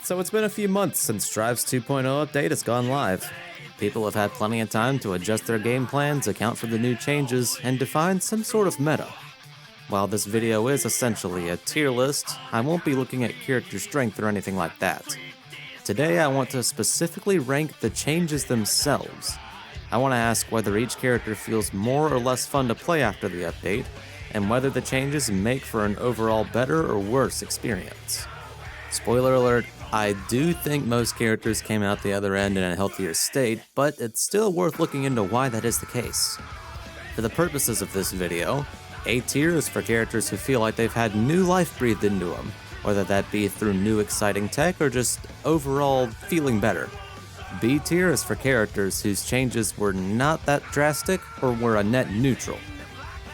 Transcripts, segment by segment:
So it's been a few months since Drive's 2.0 update has gone live. People have had plenty of time to adjust their game plans, account for the new changes, and define some sort of meta. While this video is essentially a tier list, I won't be looking at character strength or anything like that. Today I want to specifically rank the changes themselves. I want to ask whether each character feels more or less fun to play after the update, and whether the changes make for an overall better or worse experience. Spoiler alert, I do think most characters came out the other end in a healthier state, but it's still worth looking into why that is the case. For the purposes of this video, A tier is for characters who feel like they've had new life breathed into them, whether that be through new exciting tech or just overall feeling better. B tier is for characters whose changes were not that drastic or were a net neutral.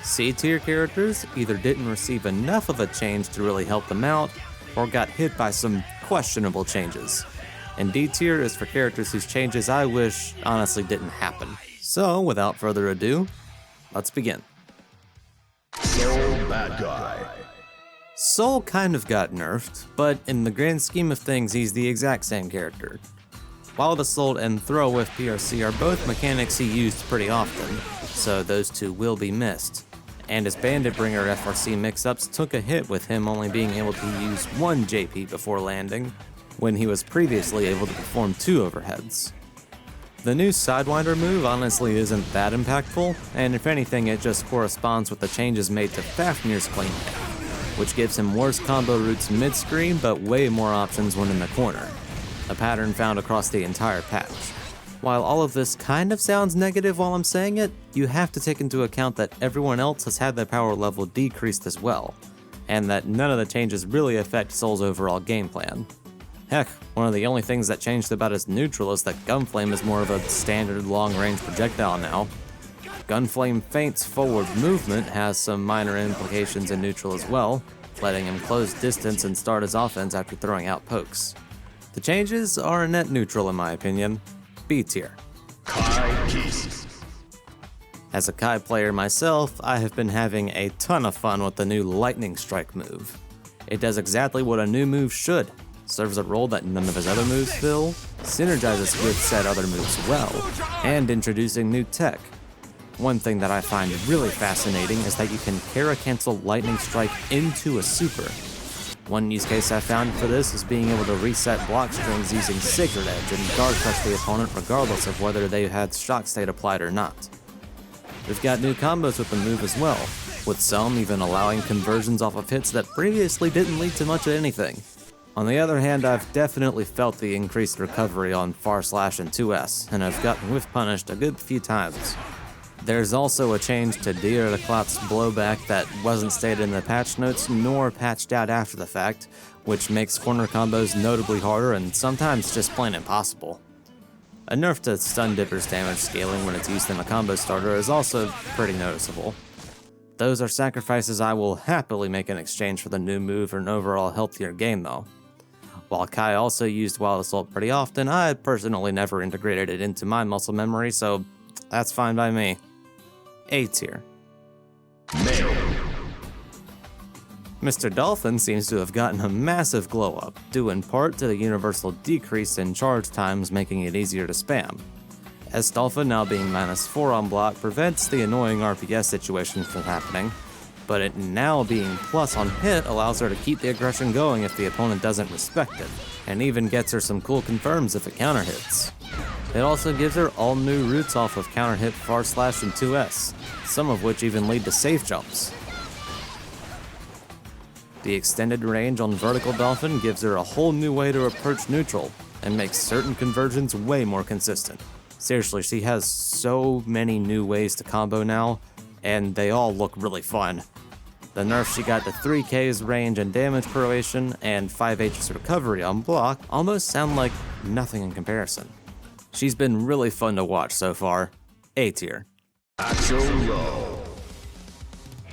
C tier characters either didn't receive enough of a change to really help them out, or got hit by some questionable changes. And D tier is for characters whose changes I wish honestly didn't happen. So, without further ado, let's begin. Soul Bad Guy. Soul kind of got nerfed, but in the grand scheme of things, he's the exact same character. Wild Assault and Throw with PRC are both mechanics he used pretty often, so those two will be missed. And his Bandit Bringer FRC mix-ups took a hit with him only being able to use one JP before landing, when he was previously able to perform 2 overheads. The new Sidewinder move honestly isn't that impactful, and if anything it just corresponds with the changes made to Fafnir's clean hit, which gives him worse combo routes mid-screen but way more options when in the corner, a pattern found across the entire patch. While all of this kind of sounds negative while I'm saying it, you have to take into account that everyone else has had their power level decreased as well, and that none of the changes really affect Soul's overall game plan. Heck, one of the only things that changed about his neutral is that Gunflame is more of a standard long-range projectile now. Gunflame Feint's forward movement has some minor implications in neutral as well, letting him close distance and start his offense after throwing out pokes. The changes are a net neutral in my opinion. B tier. Kai Keys. As a Kai player myself, I have been having a ton of fun with the new Lightning Strike move. It does exactly what a new move should, serves a role that none of his other moves fill, synergizes with said other moves well, and introducing new tech. One thing that I find really fascinating is that you can para-cancel Lightning Strike into a super. One use case I found for this is being able to reset block strings using Sacred Edge and guard crush the opponent regardless of whether they had shock state applied or not. We've got new combos with the move as well, with some even allowing conversions off of hits that previously didn't lead to much of anything. On the other hand, I've definitely felt the increased recovery on Far Slash and 2S, and I've gotten whiff punished a good few times. There's also a change to Dieraklat's blowback that wasn't stated in the patch notes nor patched out after the fact, which makes corner combos notably harder and sometimes just plain impossible. A nerf to Stun Dipper's damage scaling when it's used in a combo starter is also pretty noticeable. Those are sacrifices I will happily make in exchange for the new move for an overall healthier game though. While Kai also used Wild Assault pretty often, I personally never integrated it into my muscle memory, so that's fine by me. A tier. Male. Mr. Dolphin seems to have gotten a massive glow up, due in part to the universal decrease in charge times making it easier to spam. S-Dolphin now being -4 on block prevents the annoying RPS situation from happening, but it now being plus on hit allows her to keep the aggression going if the opponent doesn't respect it, and even gets her some cool confirms if it counter hits. It also gives her all new routes off of counter hit Far Slash and 2S, some of which even lead to safe jumps. The extended range on Vertical Dolphin gives her a whole new way to approach neutral, and makes certain conversions way more consistent. Seriously, she has so many new ways to combo now, and they all look really fun. The nerfs she got to 3K's range and damage proration, and 5H's recovery on block almost sound like nothing in comparison. She's been really fun to watch so far. A tier. Axel Low.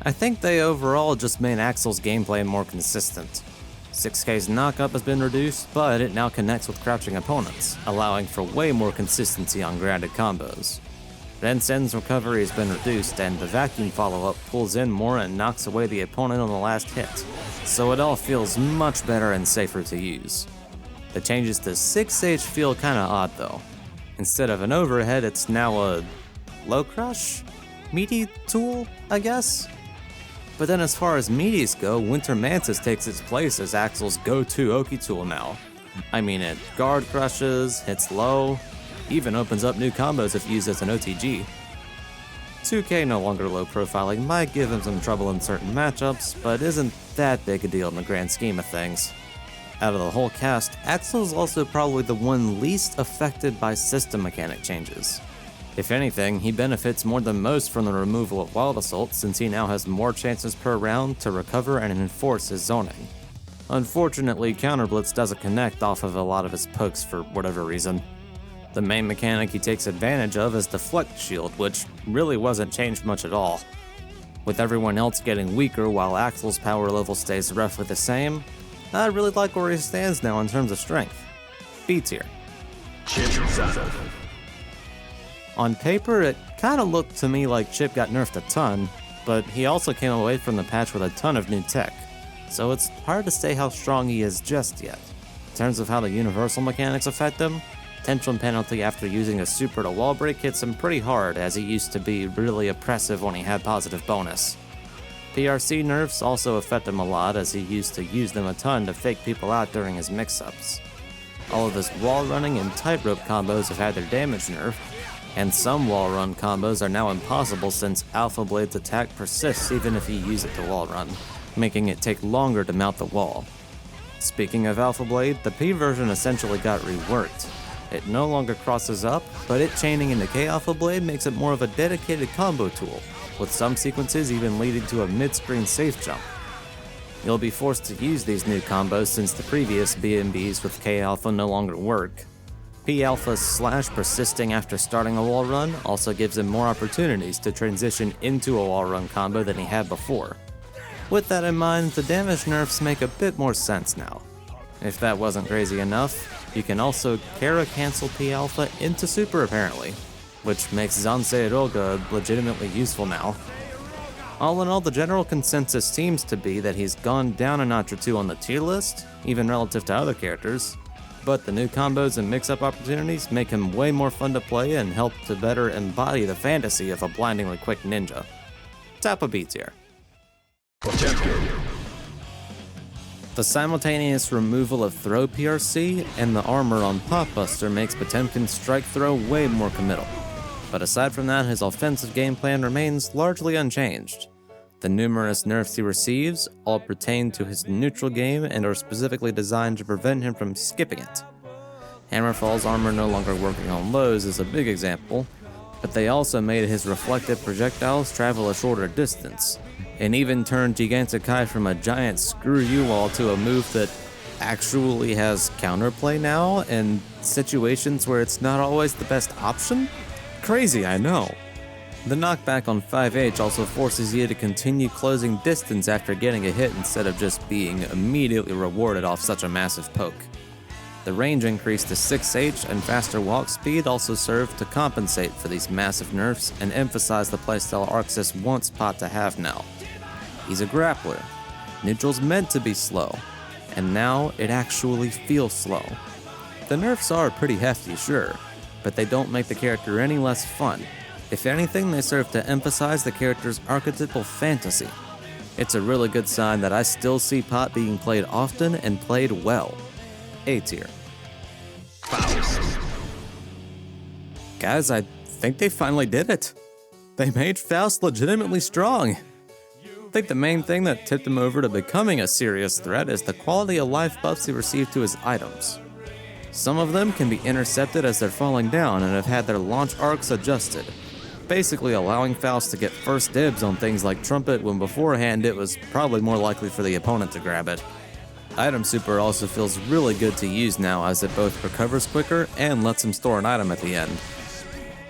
I think they overall just made Axel's gameplay more consistent. 6K's knockup has been reduced, but it now connects with crouching opponents, allowing for way more consistency on grounded combos. Rensen's recovery has been reduced, and the vacuum follow-up pulls in more and knocks away the opponent on the last hit, so it all feels much better and safer to use. The changes to 6H feel kinda odd though. Instead of an overhead, it's now a low crush? Meaty tool, I guess? But then as far as meaties go, Winter Mantis takes its place as Axel's go-to Oki tool now. I mean, it guard crushes, hits low, even opens up new combos if used as an OTG. 2K no longer low profiling might give him some trouble in certain matchups, but isn't that big a deal in the grand scheme of things. Out of the whole cast, Axel's also probably the one least affected by system mechanic changes. If anything, he benefits more than most from the removal of Wild Assault since he now has more chances per round to recover and enforce his zoning. Unfortunately, Counter Blitz doesn't connect off of a lot of his pokes for whatever reason. The main mechanic he takes advantage of is Deflect Shield, which really wasn't changed much at all. With everyone else getting weaker while Axel's power level stays roughly the same, I really like where he stands now in terms of strength. B tier. Chipp. On paper, it kinda looked to me like Chipp got nerfed a ton, but he also came away from the patch with a ton of new tech, so it's hard to say how strong he is just yet. In terms of how the universal mechanics affect him, Tension Penalty after using a super to wall break hits him pretty hard, as he used to be really oppressive when he had positive bonus. PRC nerfs also affect him a lot, as he used to use them a ton to fake people out during his mix-ups. All of his wall running and tightrope combos have had their damage nerfed, and some wall run combos are now impossible since Alpha Blade's attack persists even if you use it to wall run, making it take longer to mount the wall. Speaking of Alpha Blade, the P version essentially got reworked. It no longer crosses up, but it chaining into K Alpha Blade makes it more of a dedicated combo tool, with some sequences even leading to a mid-screen safe jump. You'll be forced to use these new combos since the previous BMBs with K Alpha no longer work. P Alpha's / persisting after starting a wall run also gives him more opportunities to transition into a wall run combo than he had before. With that in mind, the damage nerfs make a bit more sense now. If that wasn't crazy enough, you can also Kara cancel P Alpha into Super apparently, which makes Zansei Roga legitimately useful now. All in all, the general consensus seems to be that he's gone down a notch or two on the tier list, even relative to other characters, but the new combos and mix-up opportunities make him way more fun to play and help to better embody the fantasy of a blindingly quick ninja. Top of B tier. Potemkin. The simultaneous removal of throw PRC and the armor on Pop Buster makes Potemkin's strike throw way more committal. But aside from that, his offensive game plan remains largely unchanged. The numerous nerfs he receives all pertain to his neutral game and are specifically designed to prevent him from skipping it. Hammerfall's armor no longer working on lows is a big example, but they also made his reflected projectiles travel a shorter distance, and even turned Gigantic from a giant screw you wall to a move that actually has counterplay now in situations where it's not always the best option? Crazy, I know. The knockback on 5H also forces you to continue closing distance after getting a hit instead of just being immediately rewarded off such a massive poke. The range increase to 6H and faster walk speed also serve to compensate for these massive nerfs and emphasize the playstyle Arxis wants Pot to have now. He's a grappler. Neutral's meant to be slow, and now it actually feels slow. The nerfs are pretty hefty, sure, but they don't make the character any less fun. If anything, they serve to emphasize the character's archetypal fantasy. It's a really good sign that I still see Pot being played often and played well. A tier. Faust. Guys, I think they finally did it. They made Faust legitimately strong. I think the main thing that tipped him over to becoming a serious threat is the quality of life buffs he received to his items. Some of them can be intercepted as they're falling down and have had their launch arcs adjusted, basically allowing Faust to get first dibs on things like Trumpet when beforehand it was probably more likely for the opponent to grab it. Item Super also feels really good to use now as it both recovers quicker and lets him store an item at the end.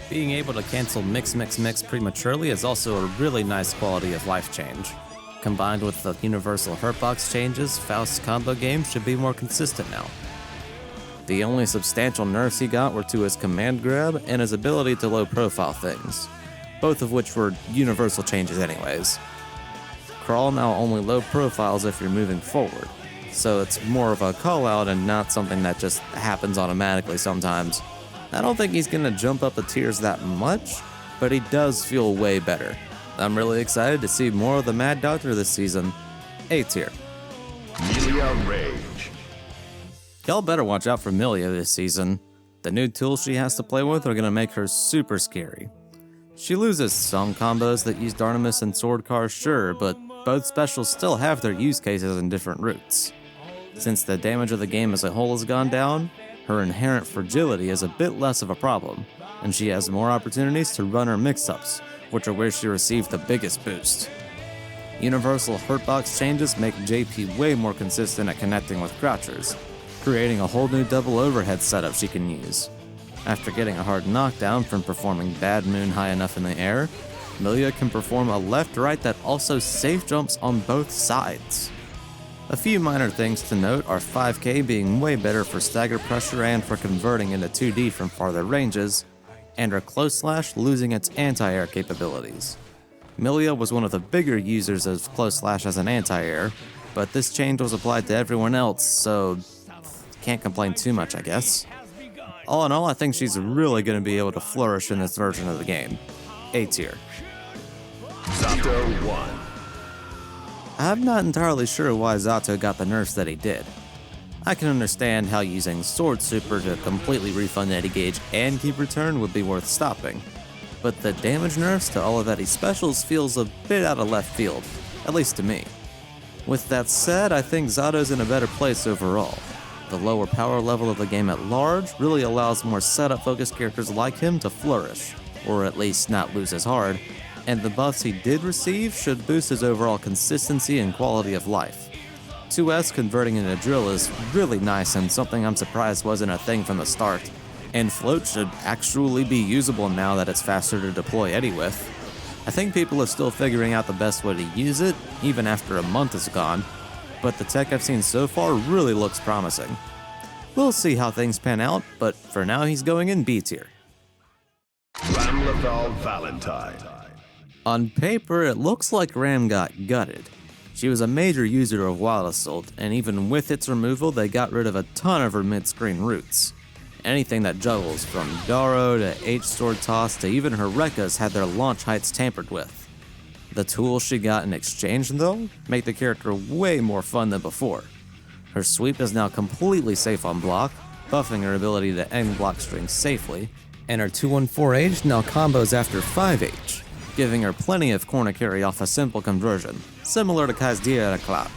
Being able to cancel mix prematurely is also a really nice quality of life change. Combined with the universal hurtbox changes, Faust's combo game should be more consistent now. The only substantial nerfs he got were to his command grab and his ability to low profile things, both of which were universal changes anyways. Crawl now only low profiles if you're moving forward, so it's more of a call out and not something that just happens automatically sometimes. I don't think he's gonna jump up the tiers that much, but he does feel way better. I'm really excited to see more of the Mad Doctor this season. A tier. Millia Rage. Y'all better watch out for Millia this season. The new tools she has to play with are gonna make her super scary. She loses some combos that use Darnamus and Swordcar, sure, but both specials still have their use cases in different routes. Since the damage of the game as a whole has gone down, her inherent fragility is a bit less of a problem, and she has more opportunities to run her mix-ups, which are where she received the biggest boost. Universal Hurtbox changes make JP way more consistent at connecting with crouchers, creating a whole new double overhead setup she can use. After getting a hard knockdown from performing Bad Moon high enough in the air, Millia can perform a left-right that also safe jumps on both sides. A few minor things to note are 5K being way better for stagger pressure and for converting into 2D from farther ranges, and her close slash losing its anti-air capabilities. Millia was one of the bigger users of close slash as an anti-air, but this change was applied to everyone else, so can't complain too much, I guess. All in all, I think she's really going to be able to flourish in this version of the game. A tier. Zato 1. I'm not entirely sure why Zato got the nerfs that he did. I can understand how using Sword Super to completely refund Eddie Gauge and keep return would be worth stopping, but the damage nerfs to all of Eddie's specials feels a bit out of left field, at least to me. With that said, I think Zato's in a better place overall. The lower power level of the game at large really allows more setup-focused characters like him to flourish, or at least not lose as hard, and the buffs he did receive should boost his overall consistency and quality of life. 2S converting into drill is really nice and something I'm surprised wasn't a thing from the start, and float should actually be usable now that it's faster to deploy Eddie with. I think people are still figuring out the best way to use it, even after a month is gone, but the tech I've seen so far really looks promising. We'll see how things pan out, but for now he's going in B tier. Ramlethal Valentine. On paper, it looks like Ram got gutted. She was a major user of Wild Assault, and even with its removal, they got rid of a ton of her mid-screen routes. Anything that juggles, from Daro to H-Sword Toss to even her Rekkas, had their launch heights tampered with. The tools she got in exchange, though, make the character way more fun than before. Her sweep is now completely safe on block, buffing her ability to end block strings safely, and her 214H now combos after 5H, giving her plenty of corner carry off a simple conversion, similar to Kai's Dia at a Cloud.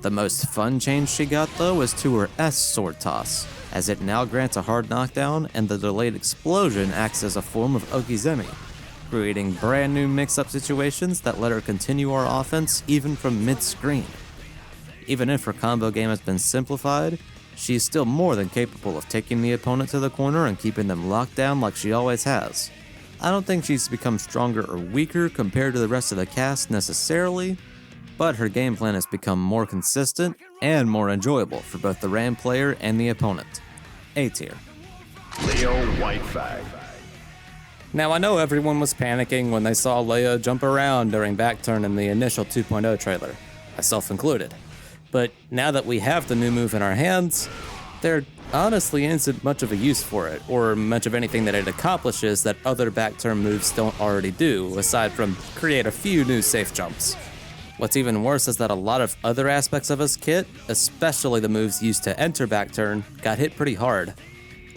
The most fun change she got, though, is to her S Sword Toss, as it now grants a hard knockdown and the delayed explosion acts as a form of Okizeme, creating brand new mix-up situations that let her continue our offense even from mid-screen. Even if her combo game has been simplified, she's still more than capable of taking the opponent to the corner and keeping them locked down like she always has. I don't think she's become stronger or weaker compared to the rest of the cast necessarily, but her game plan has become more consistent and more enjoyable for both the Ram player and the opponent. A tier. Leo Whitefang. Now I know everyone was panicking when they saw Leia jump around during backturn in the initial 2.0 trailer, myself included. But now that we have the new move in our hands, there honestly isn't much of a use for it, or much of anything that it accomplishes that other backturn moves don't already do, aside from create a few new safe jumps. What's even worse is that a lot of other aspects of his kit, especially the moves used to enter backturn, got hit pretty hard.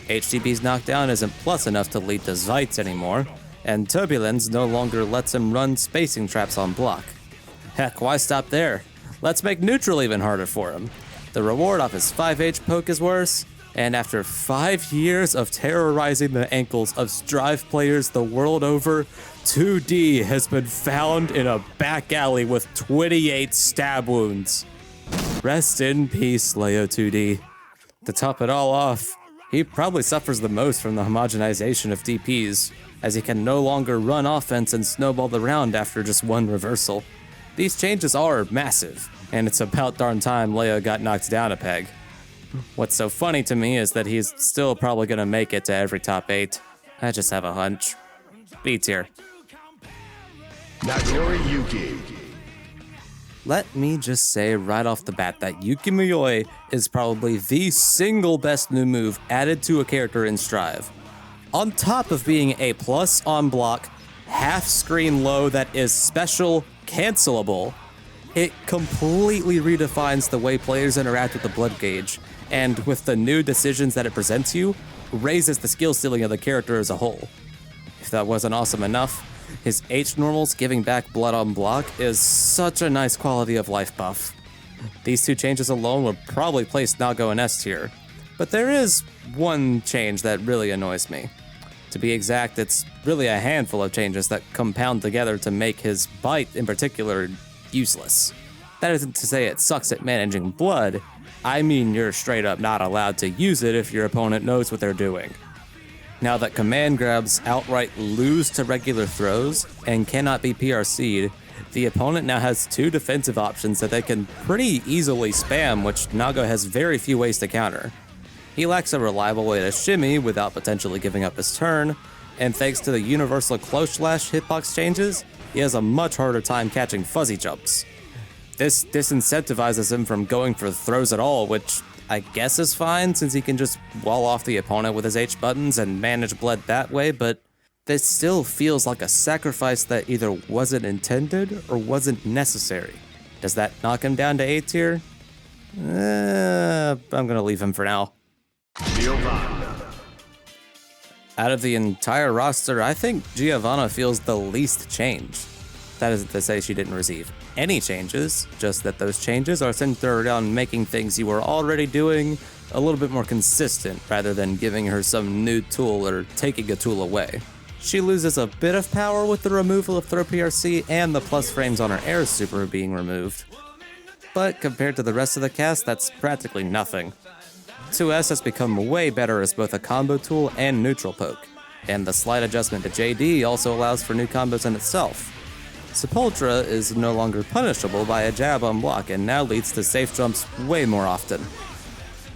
HTB's knockdown isn't plus enough to lead to Zvites anymore, and Turbulence no longer lets him run spacing traps on block. Heck, why stop there? Let's make neutral even harder for him. The reward off his 5H poke is worse, and after 5 years of terrorizing the ankles of Strive players the world over, 2D has been found in a back alley with 28 stab wounds. Rest in peace, Leo 2D. To top it all off, he probably suffers the most from the homogenization of DPs, as he can no longer run offense and snowball the round after just one reversal. These changes are massive, and it's about darn time Leo got knocked down a peg. What's so funny to me is that he's still probably gonna make it to every top 8. I just have a hunch. B tier. Nagoryuki. Let me just say right off the bat that Yuki Miyoi is probably the single best new move added to a character in Strive. On top of being A+ on block, half screen low that is special, cancelable, it completely redefines the way players interact with the blood gauge, and with the new decisions that it presents you, raises the skill ceiling of the character as a whole. If that wasn't awesome enough, his H normals giving back blood on block is such a nice quality of life buff. These two changes alone would probably place Nago in S tier, but there is one change that really annoys me. To be exact, it's really a handful of changes that compound together to make his bite in particular useless. That isn't to say it sucks at managing blood, I mean you're straight up not allowed to use it if your opponent knows what they're doing. Now that command grabs outright lose to regular throws and cannot be PRC'd, the opponent now has two defensive options that they can pretty easily spam, which Nago has very few ways to counter. He lacks a reliable way to shimmy without potentially giving up his turn, and thanks to the universal close slash hitbox changes, he has a much harder time catching fuzzy jumps. This disincentivizes him from going for throws at all, which I guess is fine since he can just wall off the opponent with his H buttons and manage blood that way, but this still feels like a sacrifice that either wasn't intended or wasn't necessary. Does that knock him down to A tier? I'm gonna leave him for now. Giovanna. Out of the entire roster, I think Giovanna feels the least changed. That isn't to say she didn't receive any changes, just that those changes are centered around making things you were already doing a little bit more consistent rather than giving her some new tool or taking a tool away. She loses a bit of power with the removal of throw PRC and the plus frames on her air super being removed. But compared to the rest of the cast, that's practically nothing. 2S has become way better as both a combo tool and neutral poke, and the slight adjustment to JD also allows for new combos in itself. Sepultura is no longer punishable by a jab on block and now leads to safe jumps way more often.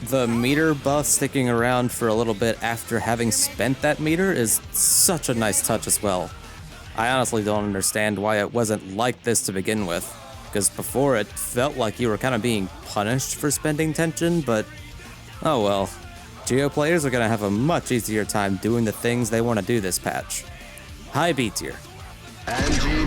The meter buff sticking around for a little bit after having spent that meter is such a nice touch as well. I honestly don't understand why it wasn't like this to begin with, because before it felt like you were kind of being punished for spending tension, but oh well. Geo players are going to have a much easier time doing the things they want to do this patch. High B tier. Anji.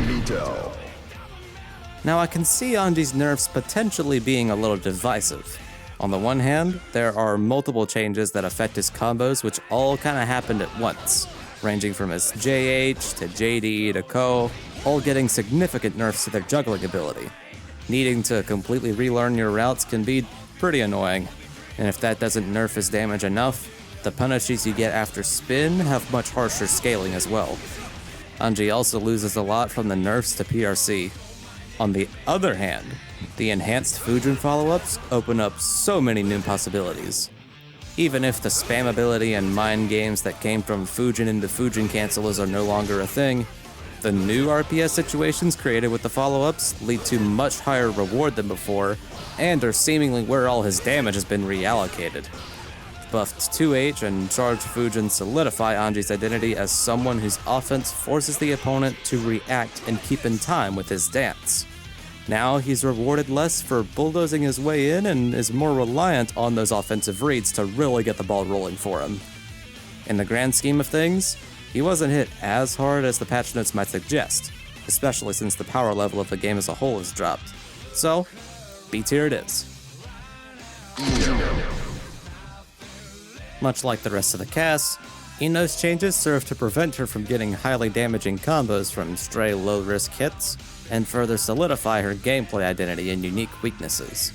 Now I can see Anji's nerfs potentially being a little divisive. On the one hand, there are multiple changes that affect his combos which all kinda happened at once, ranging from his JH to JD to Ko, all getting significant nerfs to their juggling ability. Needing to completely relearn your routes can be pretty annoying, and if that doesn't nerf his damage enough, the punishes you get after spin have much harsher scaling as well. Anji also loses a lot from the nerfs to PRC. On the other hand, the enhanced Fujin follow-ups open up so many new possibilities. Even if the spam ability and mind games that came from Fujin into Fujin cancelers are no longer a thing, the new RPS situations created with the follow-ups lead to much higher reward than before, and are seemingly where all his damage has been reallocated. Buffed 2H and charged Fujin solidify Anji's identity as someone whose offense forces the opponent to react and keep in time with his dance. Now he's rewarded less for bulldozing his way in and is more reliant on those offensive reads to really get the ball rolling for him. In the grand scheme of things, he wasn't hit as hard as the patch notes might suggest, especially since the power level of the game as a whole has dropped. So, B tier it is. Much like the rest of the cast, Ino's changes serve to prevent her from getting highly damaging combos from stray low-risk hits, and further solidify her gameplay identity and unique weaknesses.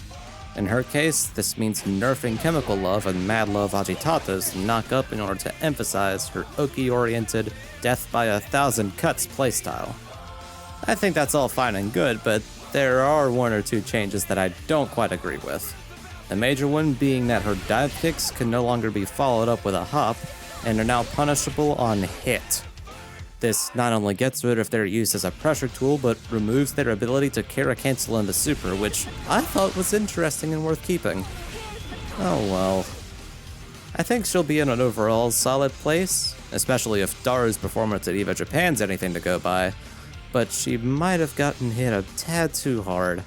In her case, this means nerfing Chemical Love and Mad Love Agitatos to knock up in order to emphasize her Oki-oriented, death by 1,000 cuts playstyle. I think that's all fine and good, but there are one or two changes that I don't quite agree with. The major one being that her dive kicks can no longer be followed up with a hop, and are now punishable on hit. This not only gets rid of their use as a pressure tool, but removes their ability to Kara cancel into super, which I thought was interesting and worth keeping. Oh well. I think she'll be in an overall solid place, especially if Daru's performance at EVA Japan's anything to go by, but she might have gotten hit a tad too hard.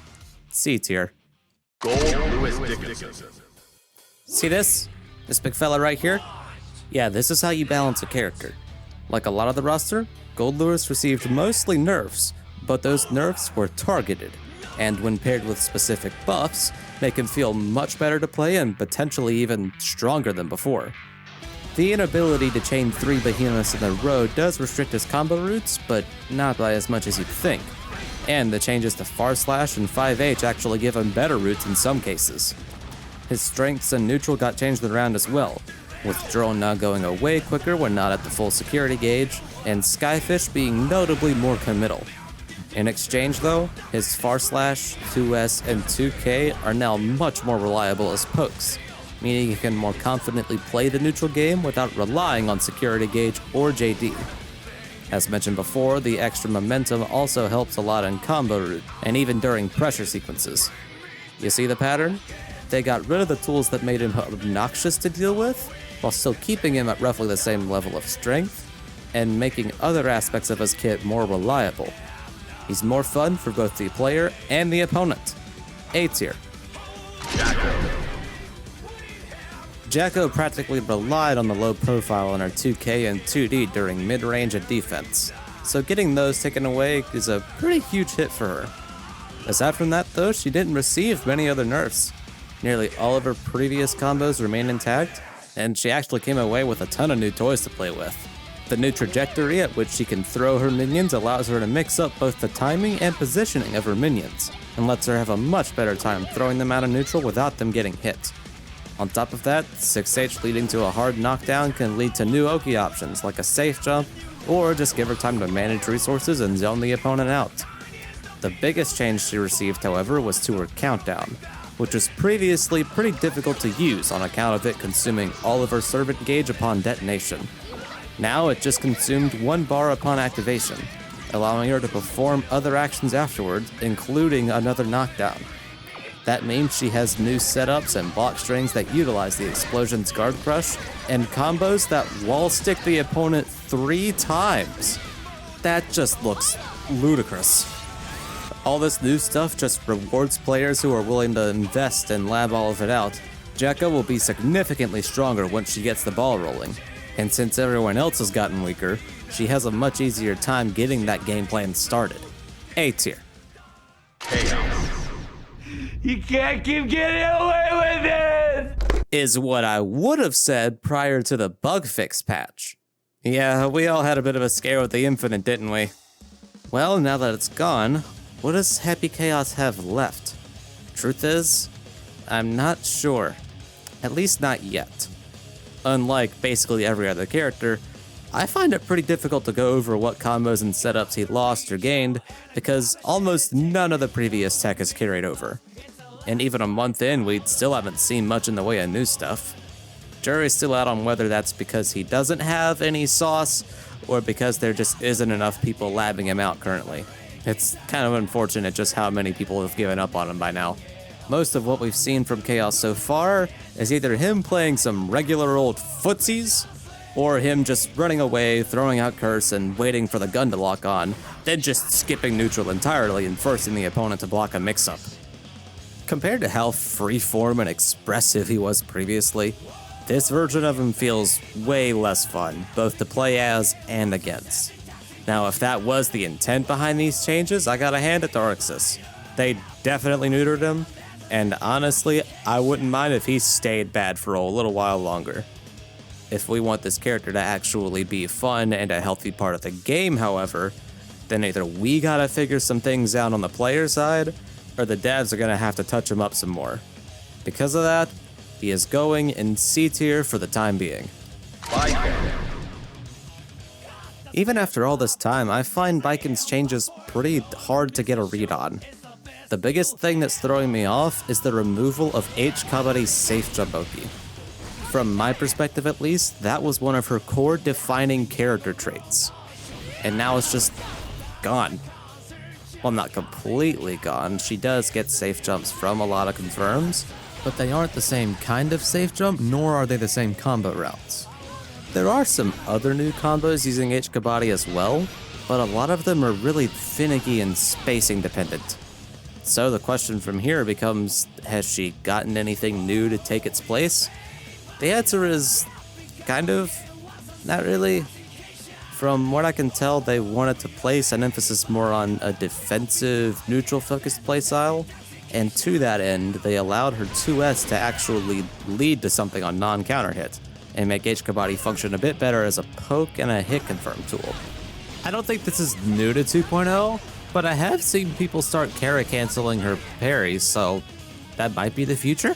C tier. Goldlewis. See this? This big fella right here? Yeah, this is how you balance a character. Like a lot of the roster, Goldlewis received mostly nerfs, but those nerfs were targeted, and when paired with specific buffs, make him feel much better to play and potentially even stronger than before. The inability to chain 3 behemoths in a row does restrict his combo routes, but not by as much as you'd think. And the changes to Far Slash and 5H actually give him better routes in some cases. His strengths and neutral got changed around as well, with Drone now going away quicker when not at the full security gauge, and Skyfish being notably more committal. In exchange though, his Far Slash, 2S, and 2K are now much more reliable as pokes, meaning he can more confidently play the neutral game without relying on security gauge or JD. As mentioned before, the extra momentum also helps a lot in combo route, and even during pressure sequences. You see the pattern? They got rid of the tools that made him obnoxious to deal with, while still keeping him at roughly the same level of strength, and making other aspects of his kit more reliable. He's more fun for both the player and the opponent. A tier. Jacko practically relied on the low profile in her 2K and 2D during mid-range and defense, so getting those taken away is a pretty huge hit for her. Aside from that though, she didn't receive many other nerfs. Nearly all of her previous combos remain intact, and she actually came away with a ton of new toys to play with. The new trajectory at which she can throw her minions allows her to mix up both the timing and positioning of her minions, and lets her have a much better time throwing them out of neutral without them getting hit. On top of that, 6H leading to a hard knockdown can lead to new Oki options like a safe jump, or just give her time to manage resources and zone the opponent out. The biggest change she received, however, was to her countdown, which was previously pretty difficult to use on account of it consuming all of her servant gauge upon detonation. Now it just consumed 1 bar upon activation, allowing her to perform other actions afterwards, including another knockdown. That means she has new setups and block strings that utilize the explosion's guard crush, and combos that wall stick the opponent 3 times. That just looks ludicrous. All this new stuff just rewards players who are willing to invest and lab all of it out. Jacko will be significantly stronger once she gets the ball rolling, and since everyone else has gotten weaker, she has a much easier time getting that game plan started. A tier. You can't keep getting away with it! Is what I would have said prior to the bug fix patch. Yeah, we all had a bit of a scare with the Infinite, didn't we? Well, now that it's gone, what does Happy Chaos have left? Truth is, I'm not sure. At least not yet. Unlike basically every other character, I find it pretty difficult to go over what combos and setups he lost or gained, because almost none of the previous tech is carried over. And even a month in, we still haven't seen much in the way of new stuff. Jury's still out on whether that's because he doesn't have any sauce, or because there just isn't enough people labbing him out currently. It's kind of unfortunate just how many people have given up on him by now. Most of what we've seen from Chaos so far is either him playing some regular old footsies, or him just running away, throwing out curse, and waiting for the gun to lock on, then just skipping neutral entirely and forcing the opponent to block a mix-up. Compared to how freeform and expressive he was previously, this version of him feels way less fun, both to play as and against. Now, if that was the intent behind these changes, I gotta hand it to Arxis. They definitely neutered him, and honestly, I wouldn't mind if he stayed bad for a little while longer. If we want this character to actually be fun and a healthy part of the game, however, then either we gotta figure some things out on the player side, or the devs are gonna have to touch him up some more. Because of that, he is going in C tier for the time being. Baiken. Even after all this time, I find Baiken's changes pretty hard to get a read on. The biggest thing that's throwing me off is the removal of H. Kabari's safe jump Oki. From my perspective at least, that was one of her core defining character traits. And now it's just gone. Well, not completely gone. She does get safe jumps from a lot of confirms, but they aren't the same kind of safe jump, nor are they the same combo routes. There are some other new combos using H. Kabari as well, but a lot of them are really finicky and spacing dependent. So the question from here becomes, has she gotten anything new to take its place? The answer is kind of, not really. From what I can tell, they wanted to place an emphasis more on a defensive, neutral-focused playstyle, and to that end, they allowed her 2S to actually lead to something on non-counter hit, and make H-Kabaddi function a bit better as a poke and a hit confirm tool. I don't think this is new to 2.0, but I have seen people start carry canceling her parries, so that might be the future?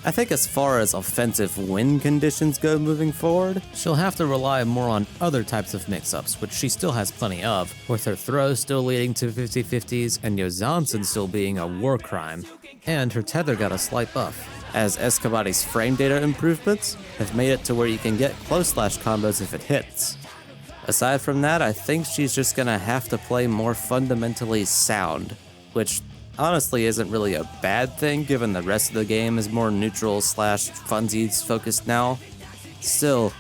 I think as far as offensive win conditions go moving forward, she'll have to rely more on other types of mix-ups, which she still has plenty of, with her throws still leading to 50-50s and Yozansen still being a war crime. And her tether got a slight buff, as Escabadi's frame data improvements have made it to where you can get close slash combos if it hits. Aside from that, I think she's just gonna have to play more fundamentally sound, which honestly isn't really a bad thing given the rest of the game is more neutral slash funsies focused now. Still,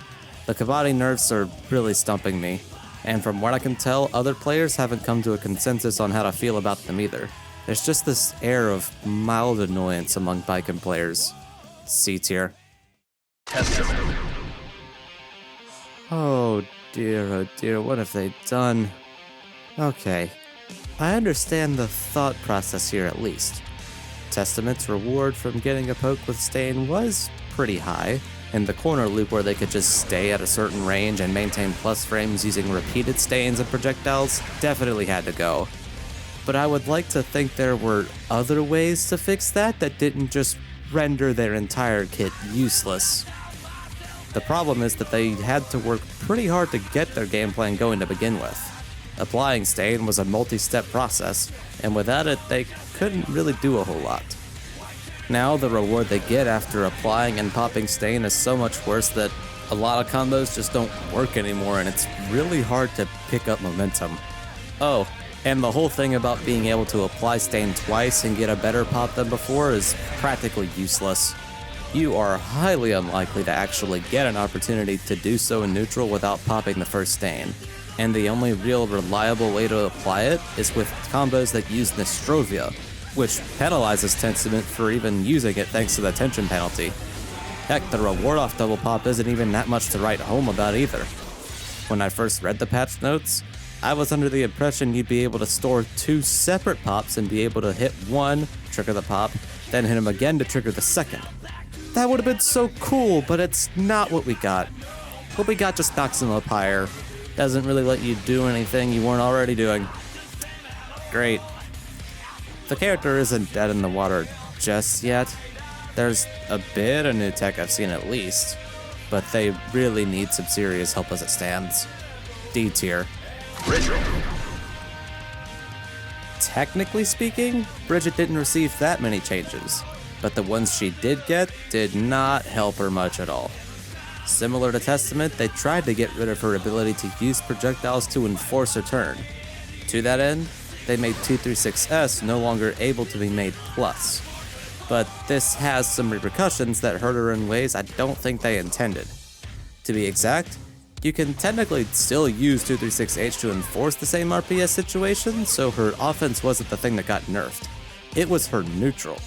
the Kabaddi nerfs are really stumping me, and from what I can tell, other players haven't come to a consensus on how to feel about them either. There's just this air of mild annoyance among Baiken players. C tier. Testament. Oh dear, what have they done? Okay, I understand the thought process here at least. Testament's reward from getting a poke with Stain was pretty high, and the corner loop where they could just stay at a certain range and maintain plus frames using repeated stains and projectiles definitely had to go. But I would like to think there were other ways to fix that didn't just render their entire kit useless. The problem is that they had to work pretty hard to get their game plan going to begin with. Applying Stain was a multi-step process, and without it, they couldn't really do a whole lot. Now, the reward they get after applying and popping Stain is so much worse that a lot of combos just don't work anymore, and it's really hard to pick up momentum. Oh, and the whole thing about being able to apply Stain twice and get a better pop than before is practically useless. You are highly unlikely to actually get an opportunity to do so in neutral without popping the first Stain. And the only real reliable way to apply it is with combos that use Nostrovia, which penalizes Testament for even using it thanks to the tension penalty. Heck, the reward off double pop isn't even that much to write home about either. When I first read the patch notes, I was under the impression you'd be able to store 2 separate pops and be able to hit one, trigger the pop, then hit him again to trigger the second. That would have been so cool, but it's not what we got. What we got just knocks him up higher. Doesn't really let you do anything you weren't already doing. Great. The character isn't dead in the water just yet. There's a bit of new tech I've seen at least, but they really need some serious help as it stands. D tier. Bridget. Technically speaking, Bridget didn't receive that many changes, but the ones she did get did not help her much at all. Similar to Testament, they tried to get rid of her ability to use projectiles to enforce her turn. To that end, they made 236S no longer able to be made plus. But this has some repercussions that hurt her in ways I don't think they intended. To be exact, you can technically still use 236H to enforce the same RPS situation, so her offense wasn't the thing that got nerfed. It was her neutral.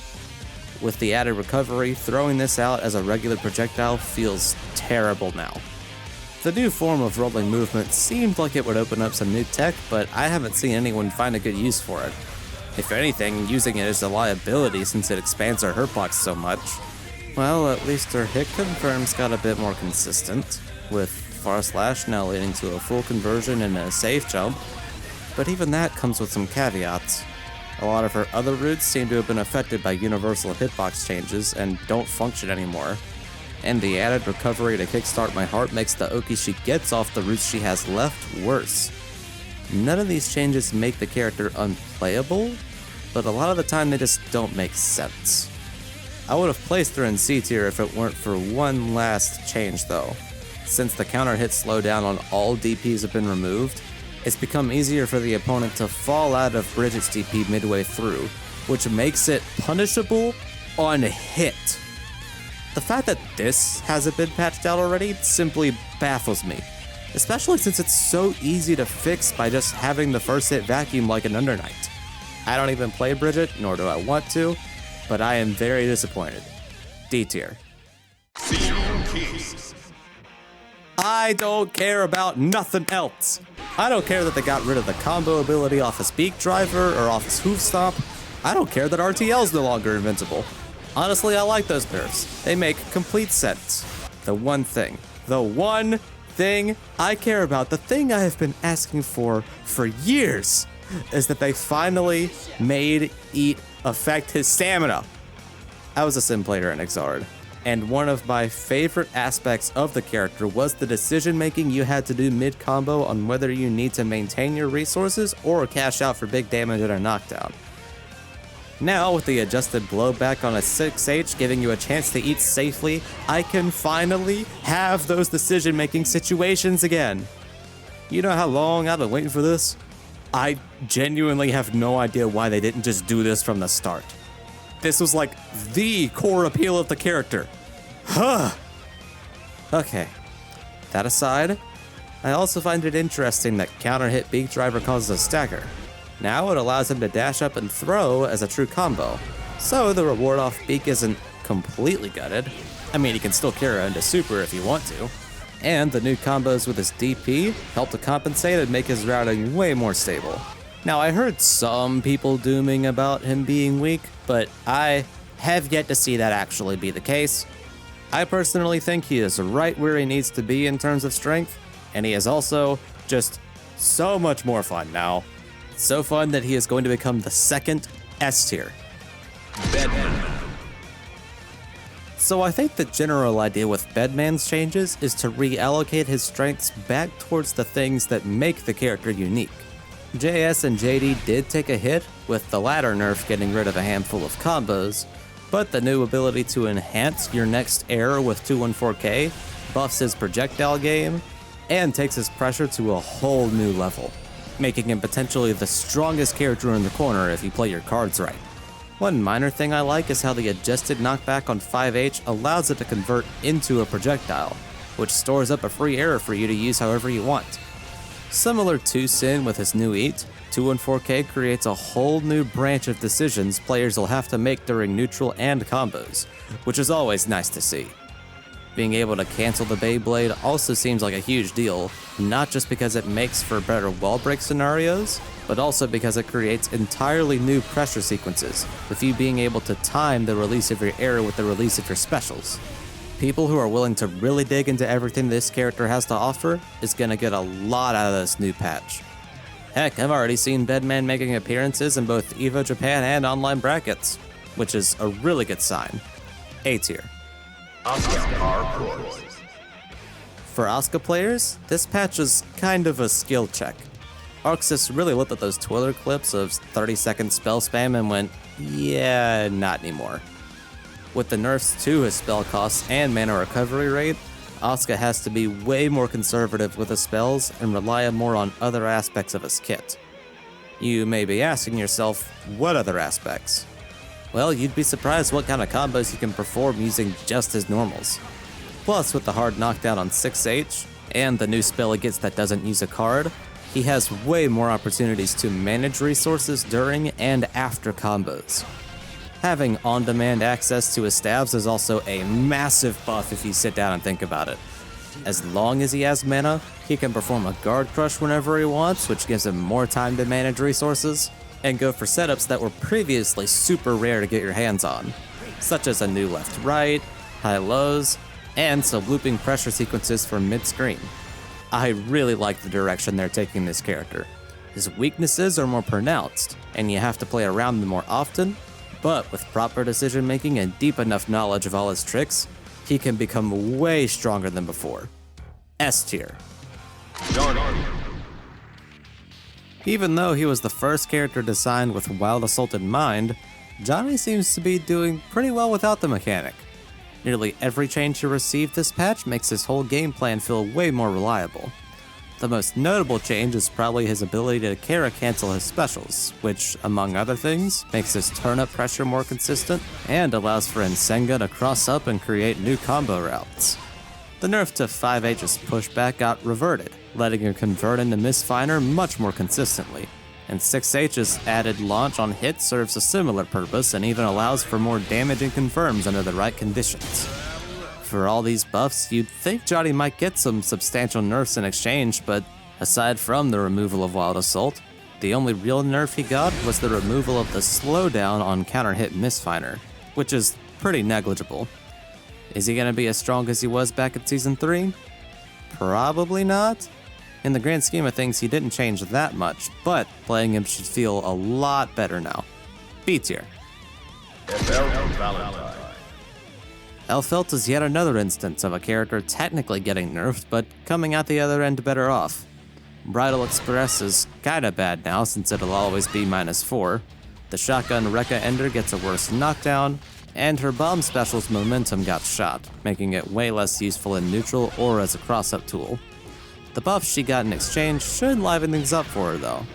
With the added recovery, throwing this out as a regular projectile feels terrible now. The new form of rolling movement seemed like it would open up some new tech, but I haven't seen anyone find a good use for it. If anything, using it is a liability since it expands her hurt box so much. Well, at least her hit confirms got a bit more consistent, with far slash now leading to a full conversion and a safe jump, but even that comes with some caveats. A lot of her other routes seem to have been affected by universal hitbox changes and don't function anymore. And the added recovery to kickstart my heart makes the Oki she gets off the routes she has left worse. None of these changes make the character unplayable, but a lot of the time they just don't make sense. I would have placed her in C tier if it weren't for one last change though. Since the counter hit slowdown on all DPs have been removed, it's become easier for the opponent to fall out of Bridget's DP midway through, which makes it punishable on hit. The fact that this hasn't been patched out already simply baffles me, especially since it's so easy to fix by just having the first hit vacuum like an Under Knight. I don't even play Bridget, nor do I want to, but I am very disappointed. D tier. I don't care about nothing else. I don't care that they got rid of the combo ability off his beak driver or off his hoof stomp. I don't care that RTL's no longer invincible. Honestly, I like those nerfs. They make complete sense. The one thing I care about, the thing I have been asking for years, is that they finally made Eat affect his stamina. I was a sim player in Exard, and one of my favorite aspects of the character was the decision making you had to do mid-combo on whether you need to maintain your resources or cash out for big damage and a knockdown. Now, with the adjusted blowback on a 6H giving you a chance to eat safely, I can finally have those decision-making situations again. You know how long I've been waiting for this? I genuinely have no idea why they didn't just do this from the start. This was like the core appeal of the character. Huh. Okay. That aside, I also find it interesting that counter hit beak driver causes a stagger. Now it allows him to dash up and throw as a true combo, so the reward off beak isn't completely gutted. I mean, he can still carry her into super if you want to. And the new combos with his DP help to compensate and make his routing way more stable. Now, I heard some people dooming about him being weak, but I have yet to see that actually be the case. I personally think he is right where he needs to be in terms of strength, and he is also just so much more fun now. So fun that he is going to become the second S tier. Bedman. So I think the general idea with Bedman's changes is to reallocate his strengths back towards the things that make the character unique. JS and JD did take a hit, with the latter nerf getting rid of a handful of combos, but the new ability to enhance your next air with 214K buffs his projectile game and takes his pressure to a whole new level, making him potentially the strongest character in the corner if you play your cards right. One minor thing I like is how the adjusted knockback on 5H allows it to convert into a projectile, which stores up a free arrow for you to use however you want. Similar to Sin with his new Eat, 214K creates a whole new branch of decisions players will have to make during neutral and combos, which is always nice to see. Being able to cancel the Beyblade also seems like a huge deal, not just because it makes for better wall break scenarios, but also because it creates entirely new pressure sequences, with you being able to time the release of your arrow with the release of your specials. People who are willing to really dig into everything this character has to offer is gonna get a lot out of this new patch. Heck, I've already seen Bedman making appearances in both EVO Japan and online brackets, which is a really good sign. A tier. Asuka R. For Asuka players, this patch is kind of a skill check. Arxis really looked at those Twiller clips of 30-second spell spam and went, yeah, not anymore. With the nerfs to his spell costs and mana recovery rate, Asuka has to be way more conservative with his spells and rely more on other aspects of his kit. You may be asking yourself, what other aspects? Well, you'd be surprised what kind of combos you can perform using just his normals. Plus, with the hard knockdown on 6H, and the new spell he gets that doesn't use a card, he has way more opportunities to manage resources during and after combos. Having on-demand access to his stabs is also a massive buff if you sit down and think about it. As long as he has mana, he can perform a guard crush whenever he wants, which gives him more time to manage resources, and go for setups that were previously super rare to get your hands on, such as a new left-right, high-lows, and some looping pressure sequences from mid-screen. I really like the direction they're taking this character. His weaknesses are more pronounced, and you have to play around them more often, but with proper decision making and deep enough knowledge of all his tricks, he can become way stronger than before. S tier. Even though he was the first character designed with Wild Assault in mind, Johnny seems to be doing pretty well without the mechanic. Nearly every change he received this patch makes his whole game plan feel way more reliable. The most notable change is probably his ability to Kara cancel his specials, which, among other things, makes his turn-up pressure more consistent and allows for Nsenga to cross up and create new combo routes. The nerf to 5H's pushback got reverted, letting him convert into Misfiner much more consistently, And 6H's added launch on hit serves a similar purpose and even allows for more damage and confirms under the right conditions. For all these buffs, you'd think Johnny might get some substantial nerfs in exchange, but aside from the removal of Wild Assault, the only real nerf he got was the removal of the slowdown on counter hit misfire, which is pretty negligible. Is he going to be as strong as he was back in Season 3? Probably not. In the grand scheme of things, he didn't change that much, but playing him should feel a lot better now. B tier. Elphelt is yet another instance of a character technically getting nerfed, but coming out the other end better off. Bridal Express is kinda bad now since it'll always be -4. The shotgun Rekka Ender gets a worse knockdown, and her bomb special's momentum got shot, making it way less useful in neutral or as a cross-up tool. The buffs she got in exchange should liven things up for her though.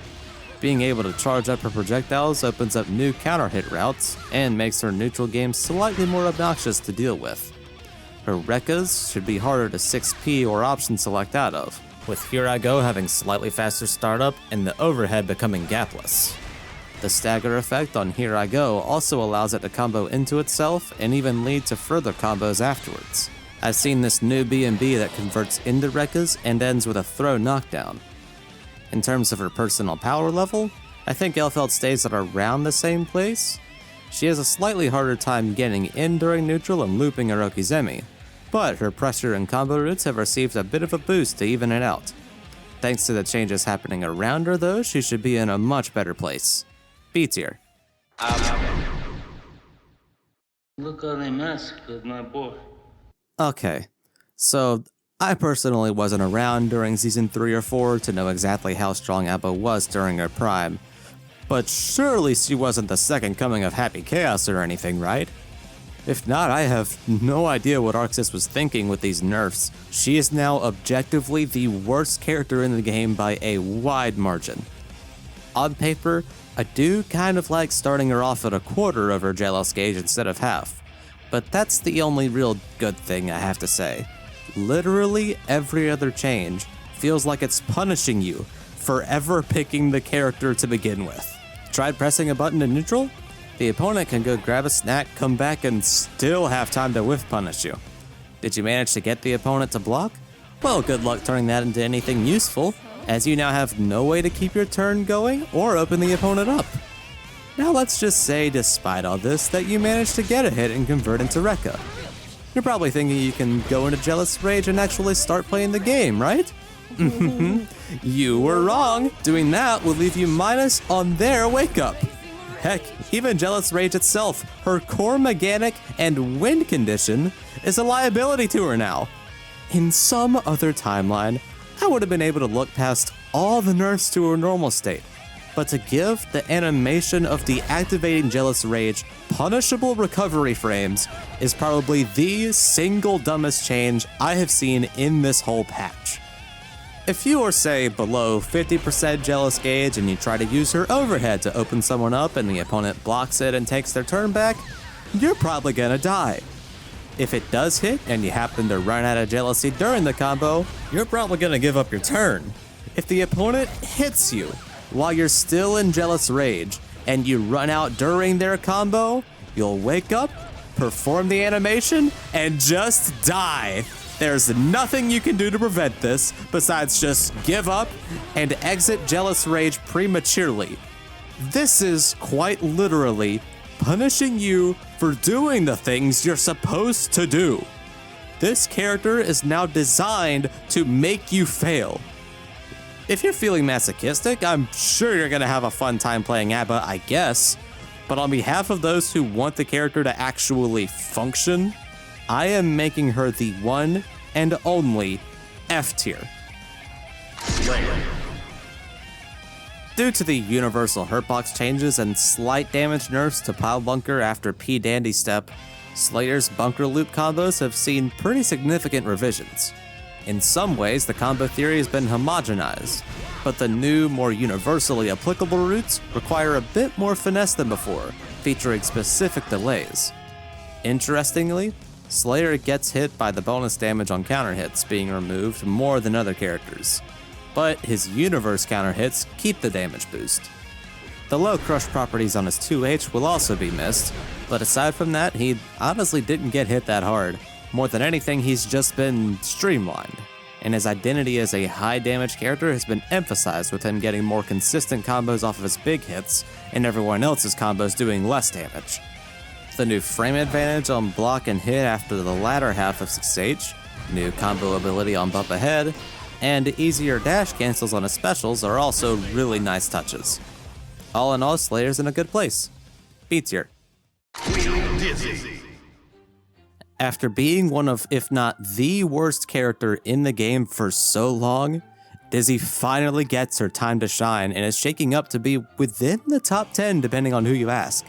Being able to charge up her projectiles opens up new counter-hit routes, and makes her neutral game slightly more obnoxious to deal with. Her Rekkas should be harder to 6P or option select out of, with Here I Go having slightly faster startup and the overhead becoming gapless. The stagger effect on Here I Go also allows it to combo into itself and even lead to further combos afterwards. I've seen this new B&B that converts into Rekkas and ends with a throw knockdown. In terms of her personal power level, I think Elphelt stays at around the same place. She has a slightly harder time getting in during neutral and looping her Okizeme, but her pressure and combo routes have received a bit of a boost to even it out. Thanks to the changes happening around her though, she should be in a much better place. B tier. Look how they massacred my boy. Okay, so I personally wasn't around during Season 3 or 4 to know exactly how strong A.B.A was during her prime, but surely she wasn't the second coming of Happy Chaos or anything, right? If not, I have no idea what Arxis was thinking with these nerfs. She is now objectively the worst character in the game by a wide margin. On paper, I do kind of like starting her off at a quarter of her jealous gauge instead of half, but that's the only real good thing I have to say. Literally every other change feels like it's punishing you for ever picking the character to begin with. Tried pressing a button in neutral? The opponent can go grab a snack, come back, and still have time to whiff punish you. Did you manage to get the opponent to block? Well, good luck turning that into anything useful, as you now have no way to keep your turn going or open the opponent up. Now let's just say, despite all this, that you managed to get a hit and convert into Rekka. You're probably thinking you can go into Jealous Rage and actually start playing the game, right? You were wrong. Doing that will leave you minus on their wake up. Heck, even Jealous Rage itself, her core mechanic and win condition, is a liability to her now. In some other timeline, I would have been able to look past all the nerfs to her normal state. But to give the animation of deactivating Jealous Rage punishable recovery frames is probably the single dumbest change I have seen in this whole patch. If you are, say, below 50% Jealous Gauge and you try to use her overhead to open someone up and the opponent blocks it and takes their turn back, you're probably gonna die. If it does hit and you happen to run out of jealousy during the combo, you're probably gonna give up your turn. If the opponent hits you while you're still in Jealous Rage and you run out during their combo, you'll wake up, perform the animation, and just die. There's nothing you can do to prevent this besides just give up and exit Jealous Rage prematurely. This is quite literally punishing you for doing the things you're supposed to do. This character is now designed to make you fail. If you're feeling masochistic, I'm sure you're gonna have a fun time playing A.B.A, I guess, but on behalf of those who want the character to actually function, I am making her the one and only F tier. Due to the universal hurtbox changes and slight damage nerfs to Pile Bunker after P Dandy Step, Slayer's Bunker Loop combos have seen pretty significant revisions. In some ways, the combo theory has been homogenized, but the new, more universally applicable routes require a bit more finesse than before, featuring specific delays. Interestingly, Slayer gets hit by the bonus damage on counter hits being removed more than other characters, but his universe counter hits keep the damage boost. The low crush properties on his 2H will also be missed, but aside from that, he honestly didn't get hit that hard. More than anything, he's just been streamlined, and his identity as a high damage character has been emphasized with him getting more consistent combos off of his big hits, and everyone else's combos doing less damage. The new frame advantage on block and hit after the latter half of 6H, new combo ability on bump ahead, and easier dash cancels on his specials are also really nice touches. All in all, Slayer's in a good place. B tier. After being one of, if not the worst character in the game for so long, Dizzy finally gets her time to shine and is shaking up to be within the top 10 depending on who you ask.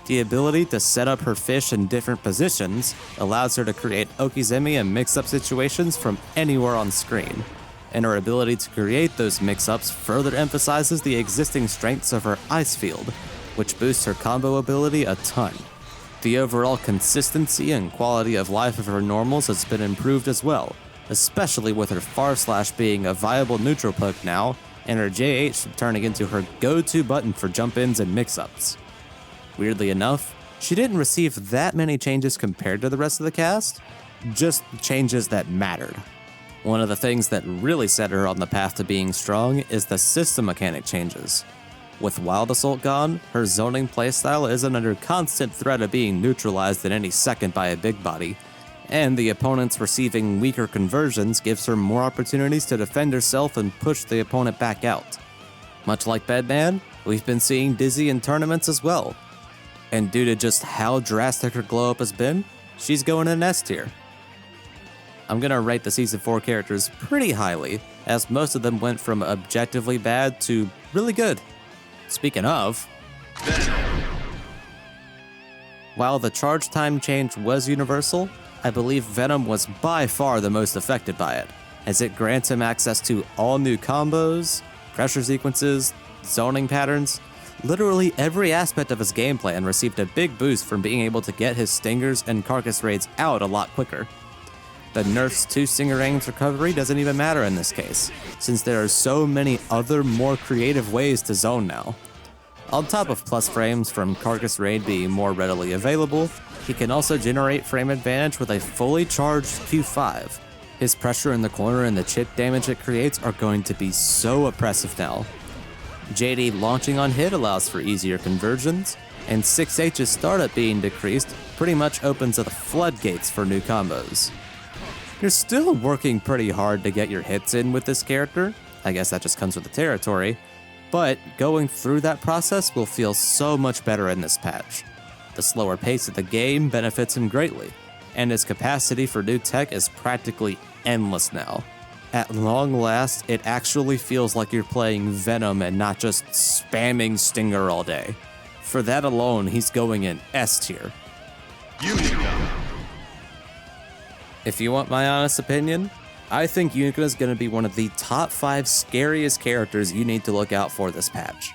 The ability to set up her fish in different positions allows her to create Okizeme and mix-up situations from anywhere on screen, and her ability to create those mix-ups further emphasizes the existing strengths of her ice field, which boosts her combo ability a ton. The overall consistency and quality of life of her normals has been improved as well, especially with her far slash being a viable neutral poke now, and her JH turning into her go-to button for jump-ins and mix-ups. Weirdly enough, she didn't receive that many changes compared to the rest of the cast, just changes that mattered. One of the things that really set her on the path to being strong is the system mechanic changes. With Wild Assault gone, her zoning playstyle isn't under constant threat of being neutralized at any second by a big body, and the opponents receiving weaker conversions gives her more opportunities to defend herself and push the opponent back out. Much like Bedman, we've been seeing Dizzy in tournaments as well, and due to just how drastic her glow up has been, she's going in S tier. I'm gonna rate the Season 4 characters pretty highly, as most of them went from objectively bad to really good. Speaking of, while the charge time change was universal, I believe Venom was by far the most affected by it, as it grants him access to all new combos, pressure sequences, zoning patterns. Literally every aspect of his game plan received a big boost from being able to get his stingers and carcass raids out a lot quicker. The nerf's 2 Stingerangs recovery doesn't even matter in this case, since there are so many other more creative ways to zone now. On top of plus frames from carcass raid being more readily available, he can also generate frame advantage with a fully charged Q5. His pressure in the corner and the chip damage it creates are going to be so oppressive now. JD launching on hit allows for easier conversions, and 6H's startup being decreased pretty much opens the floodgates for new combos. You're still working pretty hard to get your hits in with this character, I guess that just comes with the territory, but going through that process will feel so much better in this patch. The slower pace of the game benefits him greatly, and his capacity for new tech is practically endless now. At long last, it actually feels like you're playing Venom and not just spamming Stinger all day. For that alone, he's going in S tier. Unika. If you want my honest opinion, I think Unika is going to be one of the top 5 scariest characters you need to look out for this patch.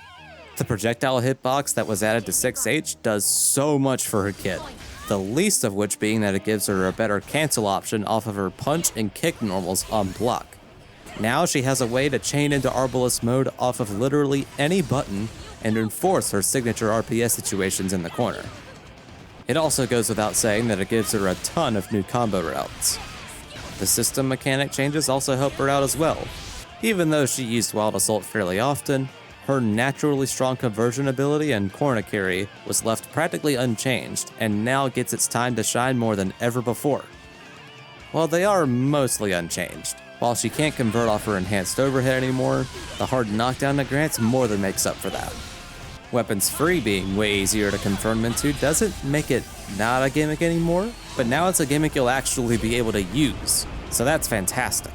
The projectile hitbox that was added to 6H does so much for her kit, the least of which being that it gives her a better cancel option off of her punch and kick normals on block. Now she has a way to chain into Arbalest mode off of literally any button and enforce her signature RPS situations in the corner. It also goes without saying that it gives her a ton of new combo routes. The system mechanic changes also help her out as well. Even though she used Wild Assault fairly often, her naturally strong conversion ability and corner carry was left practically unchanged and now gets its time to shine more than ever before. While they are mostly unchanged, while she can't convert off her enhanced overhead anymore, the hard knockdown it grants more than makes up for that. Weapons free being way easier to confirm into doesn't make it not a gimmick anymore, but now it's a gimmick you'll actually be able to use, so that's fantastic.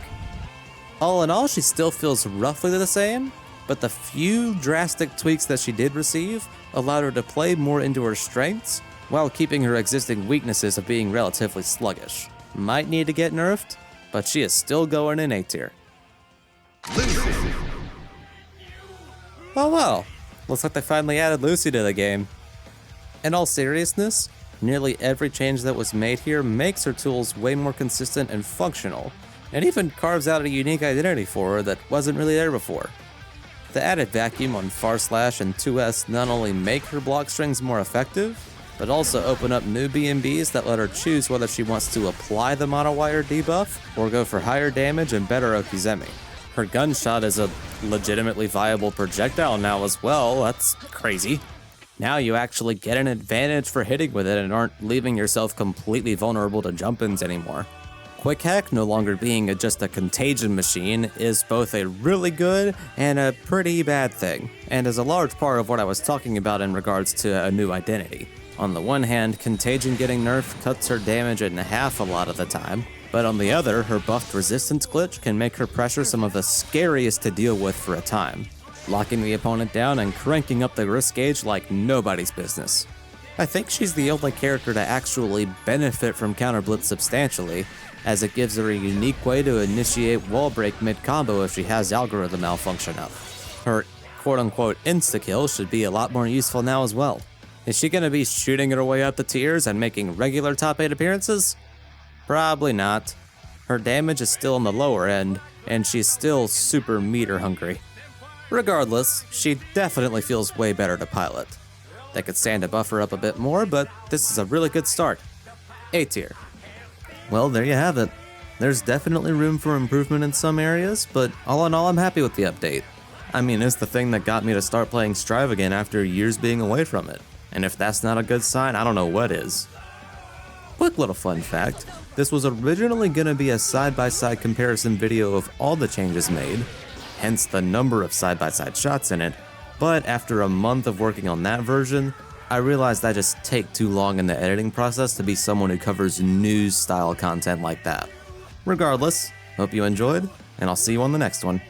All in all, she still feels roughly the same, but the few drastic tweaks that she did receive allowed her to play more into her strengths while keeping her existing weaknesses of being relatively sluggish. Might need to get nerfed, but she is still going in A tier. Lucy. Oh well, looks like they finally added Lucy to the game. In all seriousness, nearly every change that was made here makes her tools way more consistent and functional, and even carves out a unique identity for her that wasn't really there before. The added vacuum on far slash and 2S not only make her block strings more effective, but also open up new B&Bs that let her choose whether she wants to apply the monowire debuff or go for higher damage and better Okizeme. Her gunshot is a legitimately viable projectile now as well. That's crazy. Now you actually get an advantage for hitting with it and aren't leaving yourself completely vulnerable to jump-ins anymore. Quick Hack, no longer being just a contagion machine, is both a really good and a pretty bad thing, and is a large part of what I was talking about in regards to a new identity. On the one hand, Contagion getting nerfed cuts her damage in half a lot of the time, but on the other, her buffed resistance glitch can make her pressure some of the scariest to deal with for a time, locking the opponent down and cranking up the risk gauge like nobody's business. I think she's the only character to actually benefit from Counter Blitz substantially, as it gives her a unique way to initiate wall break mid-combo if she has algorithm malfunction up. Her quote-unquote insta-kill should be a lot more useful now as well. Is she going to be shooting her way up the tiers and making regular top 8 appearances? Probably not. Her damage is still on the lower end, and she's still super meter hungry. Regardless, she definitely feels way better to pilot. They could stand to buff her up a bit more, but this is a really good start. A tier. Well, there you have it. There's definitely room for improvement in some areas, but all in all, I'm happy with the update. I mean, it's the thing that got me to start playing Strive again after years being away from it. And if that's not a good sign, I don't know what is. Quick little fun fact, this was originally going to be a side-by-side comparison video of all the changes made, hence the number of side-by-side shots in it, but after a month of working on that version, I realized I just take too long in the editing process to be someone who covers news-style content like that. Regardless, hope you enjoyed, and I'll see you on the next one.